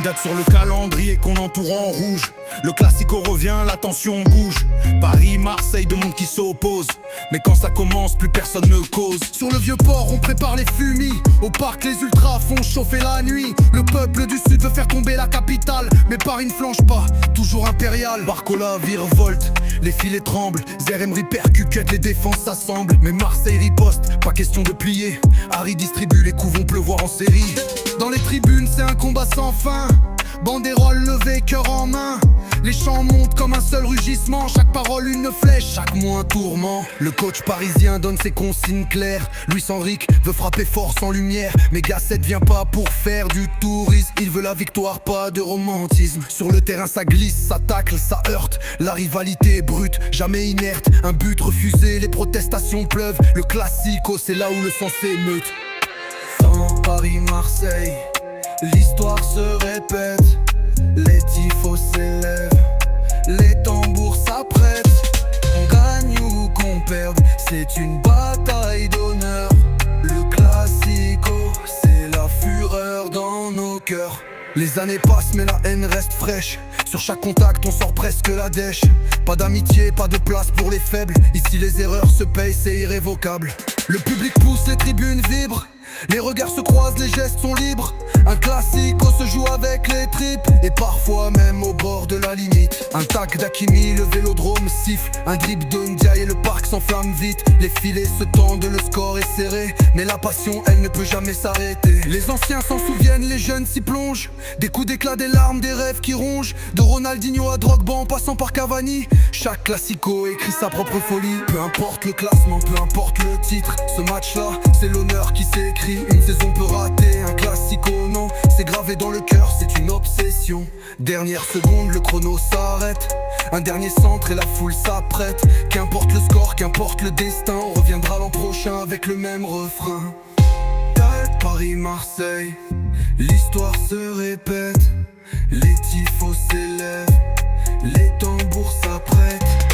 date sur le calendrier qu'on entoure en rouge. Le classico revient, la tension bouge. Paris, Marseille, deux mondes qui s'opposent. Mais quand ça commence, plus personne ne cause. Sur le vieux port, on prépare les fumis. Au parc, les ultras font chauffer la nuit. Le peuple du sud veut faire tomber la capitale, mais Paris ne flanche pas, toujours impérial. Barcola virevolte, les filets tremblent. Zeremri percuquette, les défenses s'assemblent. Mais Marseille riposte, pas question de plier. Harry distribue, les coups vont pleuvoir en série. Dans les tribunes, c'est un combat sans fin. Banderole levée, cœur en main. Les chants montent comme un seul rugissement. Chaque parole une flèche, chaque mot un tourment. Le coach parisien donne ses consignes claires. Luis Enrique veut frapper fort sans lumière. Mais Gasset vient pas pour faire du tourisme. Il veut la victoire, pas de romantisme. Sur le terrain ça glisse, ça tacle, ça heurte. La rivalité est brute, jamais inerte. Un but refusé, les protestations pleuvent. Le classico, c'est là où le sang s'émeute. Dans Paris-Marseille, l'histoire se répète. Les tifos s'élèvent, les tambours s'apprêtent. On gagne ou qu'on perde, c'est une bataille d'honneur. Le classico, c'est la fureur dans nos cœurs. Les années passent mais la haine reste fraîche. Sur chaque contact on sort presque la dèche. Pas d'amitié, pas de place pour les faibles. Ici les erreurs se payent, c'est irrévocable. Le public pousse, les tribunes vibrent. Les regards se croisent, les gestes sont libres. Un classico se joue avec les tripes, et parfois même au bord de la limite. Un tac d'Hakimi, le vélodrome siffle. Un dribble de Ndiaye et le parc s'enflamme vite. Les filets se tendent, le score est serré. Mais la passion, elle ne peut jamais s'arrêter. Les anciens s'en souviennent, les jeunes s'y plongent. Des coups d'éclat, des larmes, des rêves qui rongent. De Ronaldinho à Drogba en passant par Cavani. Chaque classico écrit sa propre folie. Peu importe le classement, peu importe le titre. Ce match-là, c'est l'honneur qui s'écrit. Une saison peut rater, un classico non. C'est gravé dans le cœur, c'est une obsession. Dernière seconde, le chrono s'arrête. Un dernier centre et la foule s'apprête. Qu'importe le score, qu'importe le destin, on reviendra l'an prochain avec le même refrain. Paris-Marseille, l'histoire se répète. Les tifos s'élèvent, les tambours s'apprêtent.